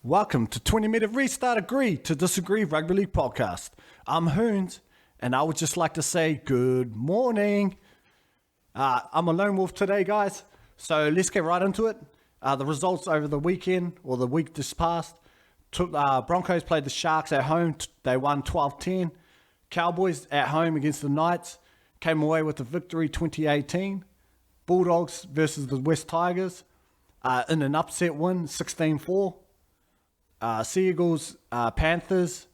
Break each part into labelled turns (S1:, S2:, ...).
S1: Welcome to 20-Minute Restart Agree to Disagree Rugby League podcast. I'm Hoonz, and I would just like to say good morning. I'm a lone wolf today, guys, so let's get right into it. The results over the weekend, or the week just past, Broncos played the Sharks at home. They won 12-10. Cowboys at home against the Knights came away with the victory 2018. Bulldogs versus the West Tigers in an upset win 16-4. Seagulls, Panthers.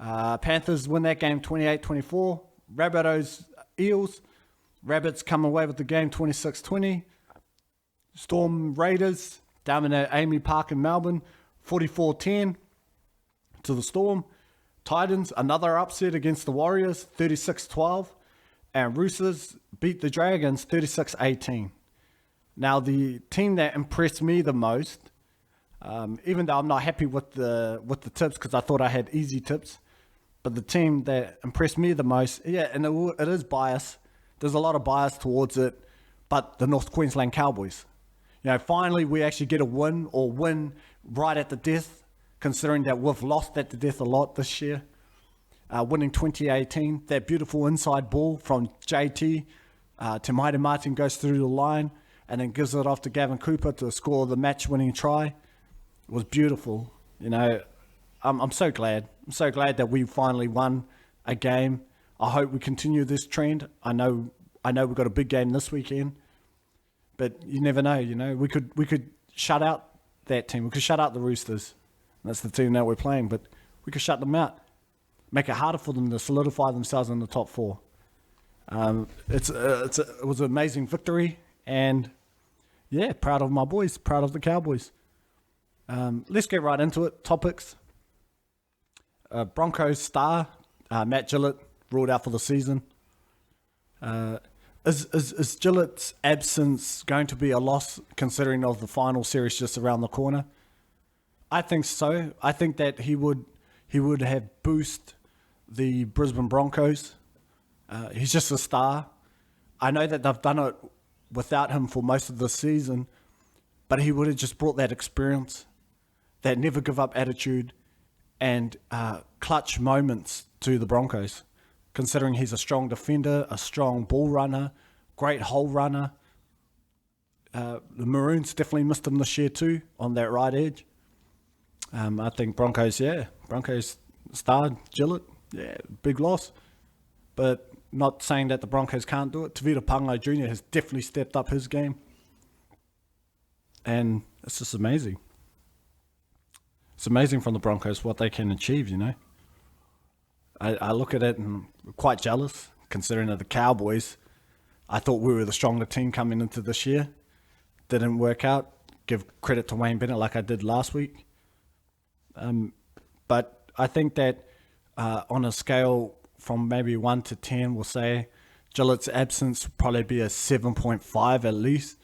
S1: Panthers win that game 28-24. Rabbitohs, Eels. Rabbits come away with the game 26-20. Storm Raiders dominate Amy Park in Melbourne 44-10 to the Storm. Titans, another upset against the Warriors 36-12. And Roosters beat the Dragons 36-18. Now, the team that impressed me the most, even though I'm not happy with the tips because I thought I had easy tips, but the team that impressed me the most, and it is bias. There's a lot of bias towards it, but the North Queensland Cowboys. You know, finally we actually get a win right at the death, considering that we've lost at the death a lot this year. Winning 2018, that beautiful inside ball from JT to Maite Martin goes through the line and then gives it off to Gavin Cooper to score the match-winning try. It was beautiful. You know, I'm so glad. I'm so glad that we finally won a game. I hope we continue this trend. I know we've got a big game this weekend, but you never know. You know, we could shut out that team. We could shut out the Roosters. That's the team that we're playing, but we could shut them out. Make it harder for them to solidify themselves in the top four. It was an amazing victory, and yeah, proud of my boys, proud of the Cowboys. Let's get right into it. Topics. Broncos star Matt Gillett ruled out for the season. Is Gillett's absence going to be a loss, considering of the final series just around the corner? I think so. I think that he would have boosted the Brisbane Broncos. He's just a star. I know that they've done it without him for most of the season, but he would have just brought that experience, that never give up attitude, and clutch moments to the Broncos, considering he's a strong defender, a strong ball runner, great hole runner. The Maroons definitely missed him this year too on that right edge. I think Broncos starred Gillett. Yeah, big loss. But not saying that the Broncos can't do it. Tavita Pangai Jr. has definitely stepped up his game. And it's just amazing. It's amazing from the Broncos what they can achieve, you know. I look at it and I'm quite jealous, considering that the Cowboys, I thought we were the stronger team coming into this year. Didn't work out. Give credit to Wayne Bennett like I did last week. But I think that on a scale from maybe 1 to 10, we'll say Gillett's absence will probably be a 7.5 at least,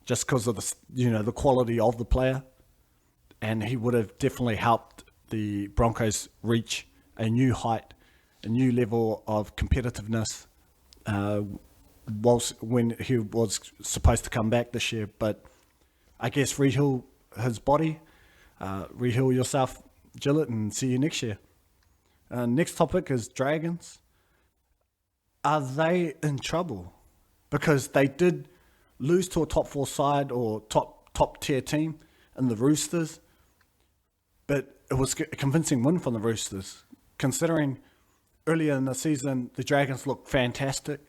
S1: just because of the quality of the player, and he would have definitely helped the Broncos reach a new height, a new level of competitiveness, when he was supposed to come back this year. But I guess reheal his body, reheal yourself, Gillett, and see you next year. Next topic is Dragons. Are they in trouble? Because they did lose to a top four side or top tier team in the Roosters, but it was a convincing win from the Roosters, considering earlier in the season the Dragons looked fantastic.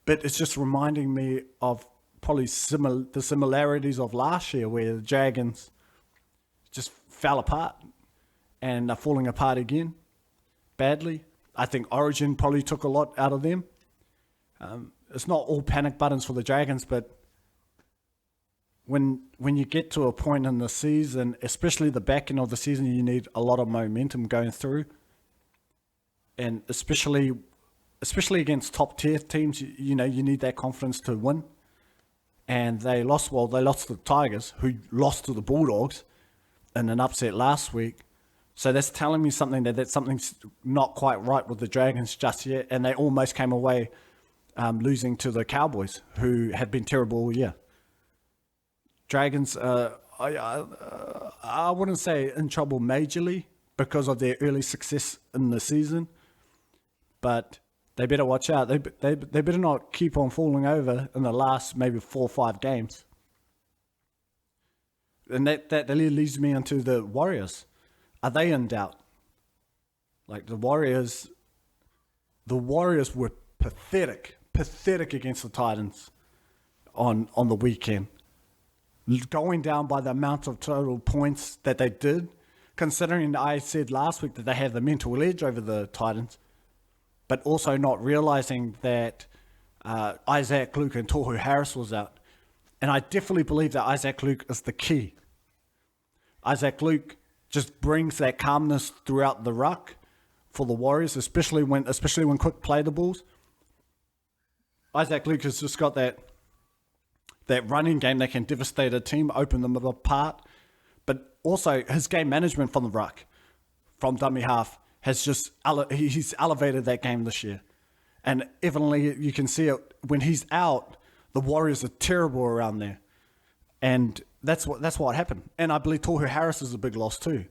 S1: But it's just reminding me of probably the similarities of last year, where the Dragons just fell apart and are falling apart again badly. I think Origin probably took a lot out of them. It's not all panic buttons for the Dragons, but when you get to a point in the season, especially the back end of the season, you need a lot of momentum going through. And especially against top tier teams, you need that confidence to win. And they lost to the Tigers, who lost to the Bulldogs in an upset last week. So that's telling me something that something's not quite right with the Dragons just yet, and they almost came away losing to the Cowboys, who have been terrible all year. Dragons, I wouldn't say in trouble majorly because of their early success in the season, but they better watch out. They better not keep on falling over in the last maybe 4 or 5 games. And that leads me into the Warriors. Are they in doubt? Like the Warriors were pathetic against the Titans on the weekend. Going down by the amount of total points that they did, considering I said last week that they had the mental edge over the Titans, but also not realizing that Isaac Luke and Tohu Harris was out. And I definitely believe that Isaac Luke is the key. Isaac Luke just brings that calmness throughout the ruck for the Warriors, especially when Quick play the balls. Isaac Luke has just got that running game that can devastate a team, open them apart. But also his game management from the ruck, from dummy half, has just he's elevated that game this year. And evidently you can see it when he's out, the Warriors are terrible around there. And that's what happened. And I believe Tohu Harris is a big loss too.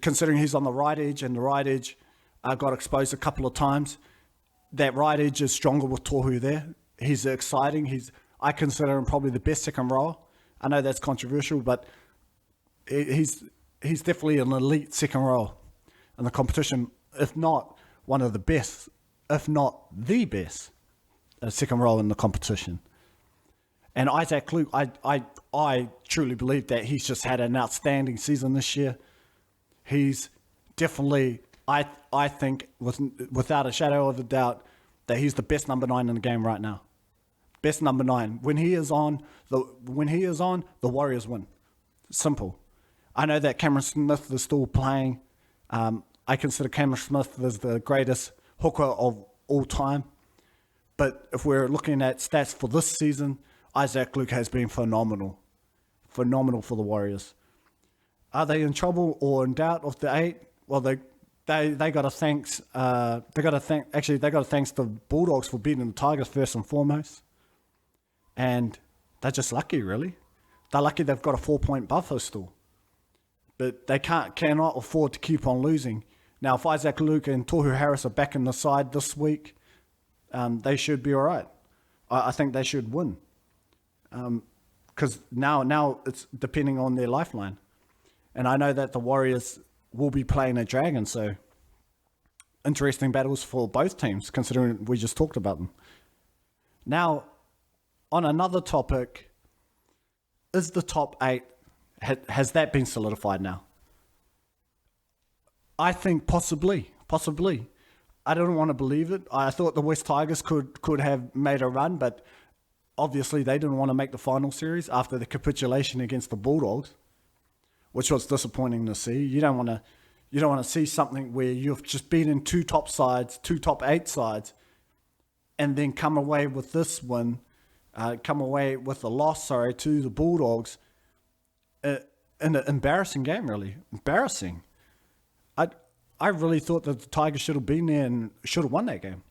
S1: Considering he's on the right edge, and the right edge got exposed a couple of times. That right edge is stronger with Tohu there. He's exciting. I consider him probably the best second rower. I know that's controversial, but he's definitely an elite second rower in the competition, if not one of the best, if not the best second rower in the competition. And Isaac Luke, I truly believe that he's just had an outstanding season this year. He's definitely, I think, without a shadow of a doubt, that he's the best number 9 in the game right now. Best number 9. When he is on, the Warriors win. Simple. I know that Cameron Smith is still playing. I consider Cameron Smith as the greatest hooker of all time. But if we're looking at stats for this season, Isaac Luke has been phenomenal. Phenomenal for the Warriors. Are they in trouble or in doubt of the 8? Well, they got to thank the Bulldogs for beating the Tigers first and foremost. And they're just lucky, really. They're lucky they've got a 4-point buffer still. But they cannot afford to keep on losing. Now, if Isaac Luke and Tohu Harris are back in the side this week, they should be all right. I think they should win. Because now it's depending on their lifeline. And I know that the Warriors will be playing a Dragon, so interesting battles for both teams, considering we just talked about them. Now, on another topic, is the top 8, has that been solidified now? I think possibly. I don't want to believe it. I thought the West Tigers could have made a run, but obviously they didn't want to make the final series after the capitulation against the Bulldogs, which was disappointing to see. You don't want to see something where you've just beaten 2 top 8 sides, and then come away with this win, come away with a loss, to the Bulldogs, in an embarrassing game, really. Embarrassing. I really thought that the Tigers should have been there and should have won that game.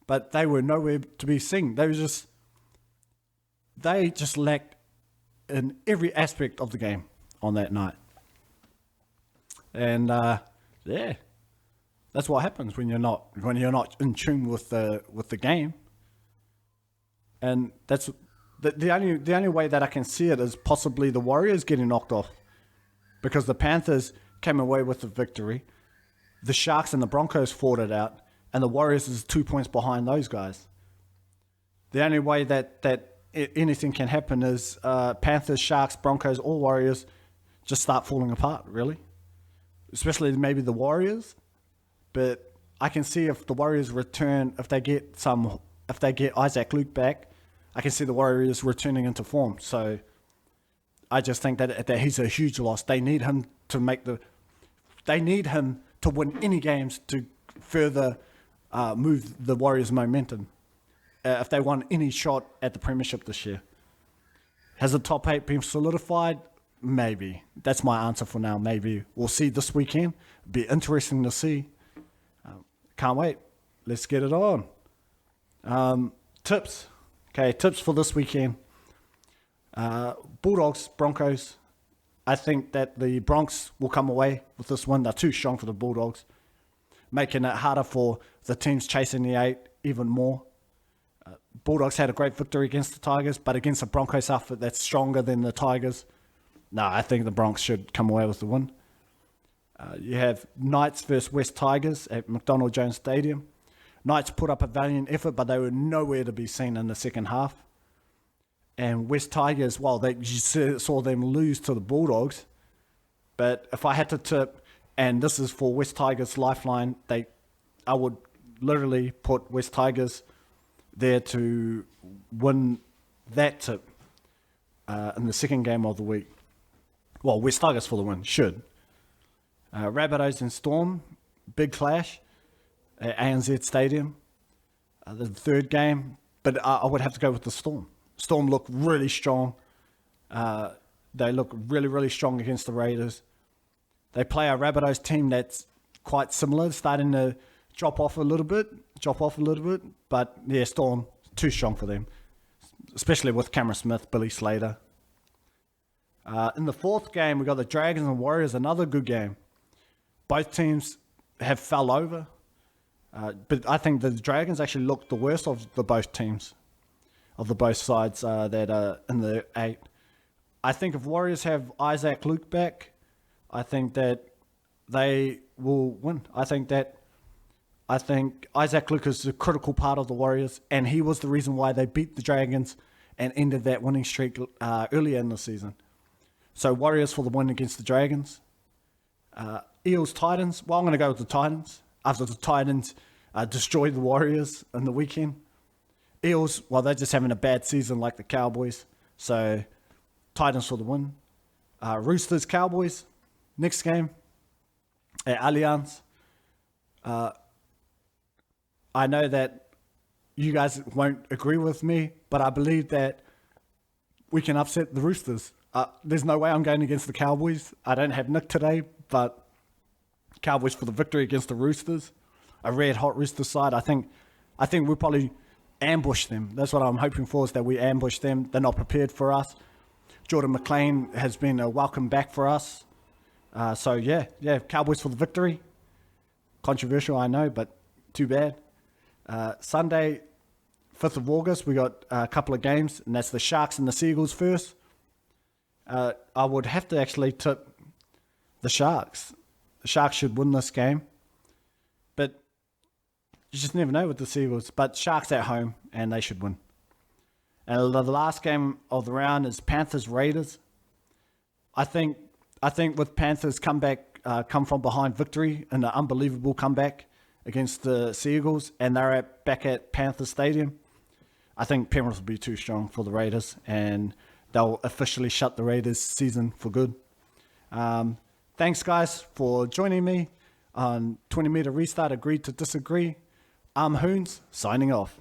S1: But they were nowhere to be seen. They just lacked in every aspect of the game on that night. And that's what happens when you're not in tune with the game. And that's the only way that I can see it is possibly the Warriors getting knocked off, because the Panthers came away with the victory. The Sharks and the Broncos fought it out, and the Warriors is 2 points behind those guys. The only way that anything can happen is Panthers, Sharks, Broncos, or Warriors just start falling apart, really. Especially maybe the Warriors. But I can see if the Warriors return, if they get Isaac Luke back, I can see the Warriors returning into form. So I just think that he's a huge loss. They need him to win any games to further move the Warriors' momentum if they want any shot at the premiership this year. Has the top 8 been solidified? maybe. That's my answer for now, maybe. We'll see this weekend. Be interesting to see. Can't wait. Let's get it on. Tips. Okay, tips for this weekend. Bulldogs, Broncos. I think that the Bronx will come away with this win. They're too strong for the Bulldogs, making it harder for the teams chasing the 8 even more. Bulldogs had a great victory against the Tigers, but against a Broncos outfit that's stronger than the Tigers, no, I think the Bronx should come away with the win. You have Knights versus West Tigers at McDonald Jones Stadium. Knights put up a valiant effort, but they were nowhere to be seen in the second half. And West Tigers, well, you saw them lose to the Bulldogs. But if I had to tip, and this is for West Tigers' lifeline, I would literally put West Tigers there to win that tip in the second game of the week. Well, West Tigers for the win, should. Rabbitohs and Storm, big clash at ANZ Stadium. The third game, but I would have to go with the Storm. Storm look really strong. They look really, really strong against the Raiders. They play a Rabbitohs team that's quite similar, starting to drop off a little bit. But yeah, Storm, too strong for them, especially with Cameron Smith, Billy Slater. In the fourth game, we got the Dragons and Warriors, another good game. Both teams have fell over, but I think the Dragons actually looked the worst of the both teams, of the both sides that are in the 8. I think if Warriors have Isaac Luke back, I think that they will win. I think Isaac Luke is a critical part of the Warriors, and he was the reason why they beat the Dragons and ended that winning streak earlier in the season. So Warriors for the win against the Dragons. Eels, Titans. Well, I'm going to go with the Titans after the Titans destroyed the Warriors in the weekend. Eels, well, they're just having a bad season like the Cowboys. So Titans for the win. Roosters, Cowboys. Next game at Allianz. I know that you guys won't agree with me, but I believe that we can upset the Roosters. There's no way I'm going against the Cowboys. I don't have Nick today, but Cowboys for the victory against the Roosters. A red hot Rooster side. I think we'll probably ambush them. That's what I'm hoping for, is that we ambush them. They're not prepared for us. Jordan McLean has been a welcome back for us. So yeah, Cowboys for the victory. Controversial, I know, but too bad. Sunday, 5th of August, we got a couple of games, and that's the Sharks and the Seagulls first. I would have to actually tip the Sharks. The Sharks should win this game. But you just never know with the Seagulls. But Sharks at home, and they should win. And the last game of the round is Panthers Raiders. I think with Panthers come from behind victory and an unbelievable comeback against the Seagulls, and they're back at Panther Stadium, I think Penrith will be too strong for the Raiders, and they'll officially shut the Raiders season for good. Thanks, guys, for joining me on 20 Meter Restart Agree to Disagree. I'm Hoonz, signing off.